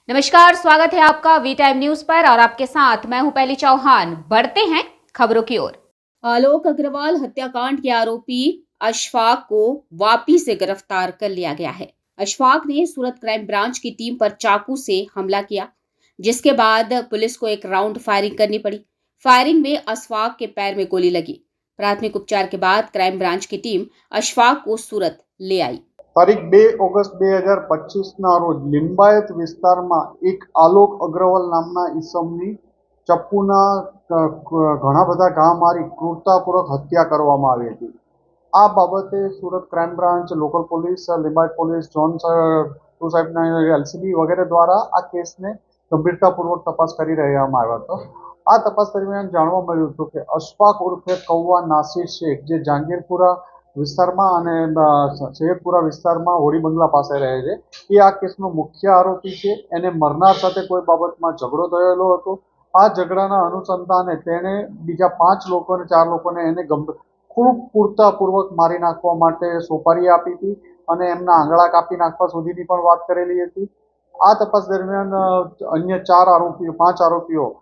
नमस्कार, स्वागत है आपका वी टाइम न्यूज पर और आपके साथ मैं हूं पहली चौहान। बढ़ते हैं खबरों की ओर। आलोक अग्रवाल हत्याकांड के आरोपी अशफाक को वापी से गिरफ्तार कर लिया गया है। अशफाक ने सूरत क्राइम ब्रांच की टीम पर चाकू से हमला किया, जिसके बाद पुलिस को एक राउंड फायरिंग करनी पड़ी। फायरिंग में अशफाक के पैर में गोली लगी। प्राथमिक उपचार के बाद क्राइम ब्रांच की टीम अशफाक को सूरत ले आई। તારીખ 2 ઓગસ્ટ 2025ના રોજ લિંબાયત વિસ્તારમાં એક આલોક અગ્રવાલ નામના ઈસમની ચપ્પુના ઘણા બધા ઘા મારી ક્રૂરતાપૂર્વક હત્યા કરવામાં આવી હતી। આ બાબતે Surat crime branch, local police, Limbayat police, zone two સાહેબના એલસીબી વગેરે દ્વારા આ કેસને ગંભીરતાપૂર્વક તપાસ કરી રહ્યામાં આવ્યો હતો। આ તપાસ દરમિયાન જાણવા મળ્યું હતું કે અશફાક ઉર્ફે કૌવા નાસિર શેખ, જે જહાંગીરપુરા વિસ્તારમાં અને સૈયદપુરા વિસ્તારમાં હોળી બંગલા પાસે રહે છે, એ આ કેસનો મુખ્ય આરોપી છે। એને મરનાર સાથે કોઈ બાબતમાં ઝઘડો થયેલો હતો। આ ઝઘડાના અનુસંધાને તેણે બીજા 5 લોકોને 4 લોકોને એને ખૂબ ક્રૂરતાપૂર્વક મારી નાખવા માટે સોપારી આપી હતી અને એમના આંગળા કાપી નાખવા સુધીની પણ વાત કરેલી હતી। આ તપાસ દરમિયાન અન્ય 5 આરોપીઓ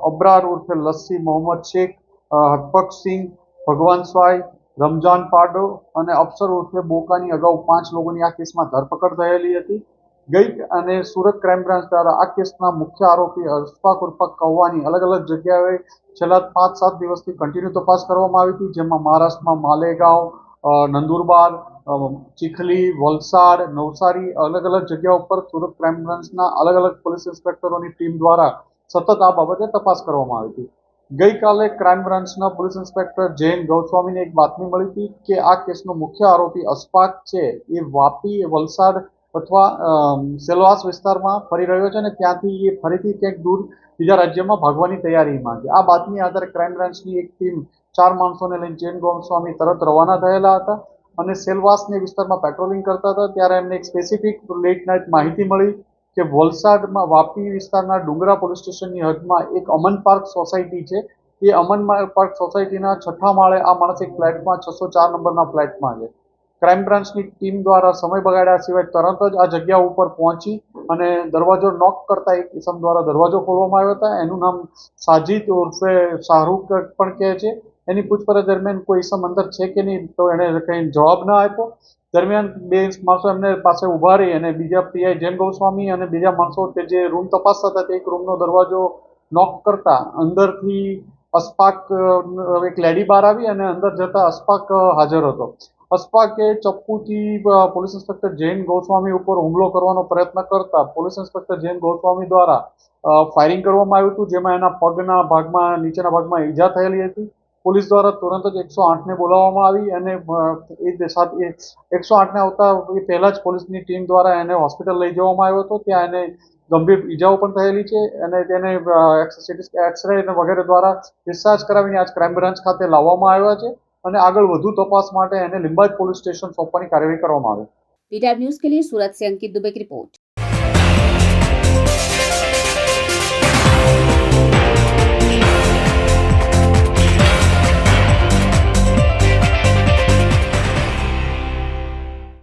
અબરાર ઉર્ફે લસ્સી મોહમ્મદ શેખ, હરપક સિંહ, ભગવાન સ્વાય, રમજાન પાડો અને અફસર ઉર્ફે બોકાની અગાઉ 5 લોકોની આ કેસમાં ધરપકડ થયેલી હતી। ગઈ અને સુરત ક્રાઇમ બ્રાન્ચ દ્વારા આ કેસના મુખ્ય આરોપી અશફાક ઉર્ફે કૌવાની અલગ અલગ જગ્યાએ છેલ્લા 5-7 દિવસથી કન્ટિન્યુ તપાસ કરવામાં આવી હતી, જેમાં મહારાષ્ટ્રમાં માલેગાંવ, નંદુરબાર, ચીખલી, વલસાડ, નવસારી અલગ અલગ જગ્યાઓ પર સુરત ક્રાઇમ બ્રાન્ચના અલગ અલગ પોલીસ ઇન્સ્પેક્ટરોની ટીમ દ્વારા સતત આ બાબતે તપાસ કરવામાં આવી હતી। ગઈકાલે ક્રાઇમ બ્રાન્ચના પોલીસ ઇન્સ્પેક્ટર જૈન ગૌસ્વામીને એક બાતમી મળી હતી કે આ કેસનો મુખ્ય આરોપી અશફાક છે એ વાપી, વલસાડ અથવા સેલવાસ વિસ્તારમાં ફરી રહ્યો છે અને ત્યાંથી એ ફરીથી ક્યાંક દૂર બીજા રાજ્યમાં ભાગવાની તૈયારીમાં છે। આ બાતમી આધારે ક્રાઇમ બ્રાન્ચની એક ટીમ 4 માણસોને લઈને જૈન ગૌસ્વામી તરત રવાના થયેલા હતા અને સેલવાસની વિસ્તારમાં પેટ્રોલિંગ કરતા હતા। ત્યારે એમને એક સ્પેસિફિક લેટ નાઇટ માહિતી મળી કે વલસાડમાં વાપી વિસ્તારના ડુંગરા પોલીસ સ્ટેશનની હદમાં એક અમન પાર્ક સોસાયટી છે। એ અમન પાર્ક સોસાયટીના 6થા માળે આ માણસ એક ફ્લેટમાં 604 નંબરના ફ્લેટમાં છે। ક્રાઇમ બ્રાન્ચની ટીમ દ્વારા સમય બગાડ્યા સિવાય તરત જ આ જગ્યા ઉપર પહોંચી અને દરવાજો નોક કરતા એક ઇસમ દ્વારા દરવાજો ખોલવામાં આવ્યો હતો। એનું નામ સાજિદ ઉર્ફે શાહરૂખ પણ કહે છે। એની પૂછપરછ દરમિયાન કોઈ ઇસમ અંદર છે કે નહીં તો એણે કંઈ જવાબ ન આપ્યો। દરમિયાન 2 માણસો એમને પાસે ઊભા રહી અને બીજા પીઆઈ જૈન ગૌસ્વામી અને બીજા માણસો કે જે રૂમ તપાસતા હતા તે એક રૂમનો દરવાજો નોક કરતા અંદરથી અશફાક એક લેડી બહાર આવી અને અંદર જતા અશફાક હાજર હતો। અશફાકે ચપ્પુથી પોલીસ ઇન્સ્પેક્ટર જૈન ગૌસ્વામી ઉપર હુમલો કરવાનો પ્રયત્ન કરતા પોલીસ ઇન્સ્પેક્ટર જૈન ગૌસ્વામી દ્વારા ફાયરિંગ કરવામાં આવ્યું હતું, જેમાં એના પગના ભાગમાં, નીચેના ભાગમાં ઈજા થયેલી હતી। પોલીસ દ્વારા તુરંત જ 108ને બોલાવવામાં આવી અને એ સાથે 108ને આવતા એ પહેલાં જ પોલીસની ટીમ દ્વારા એને હોસ્પિટલ લઈ જવામાં આવ્યો હતો। ત્યાં એને ગંભીર ઈજાઓ પણ થયેલી છે અને તેને એક્સરે વગેરે દ્વારા ડિસ્ચાર્જ કરાવીને આજ ક્રાઇમ બ્રાન્ચ ખાતે લાવવામાં આવ્યા છે અને આગળ વધુ તપાસ માટે એને લિંબાયત पुलिस स्टेशन सौंपने की कार्यवाही કરવામાં આવે। वी टाइम न्यूज के लिए सूरत से अंकित दुबे की रिपोर्ट।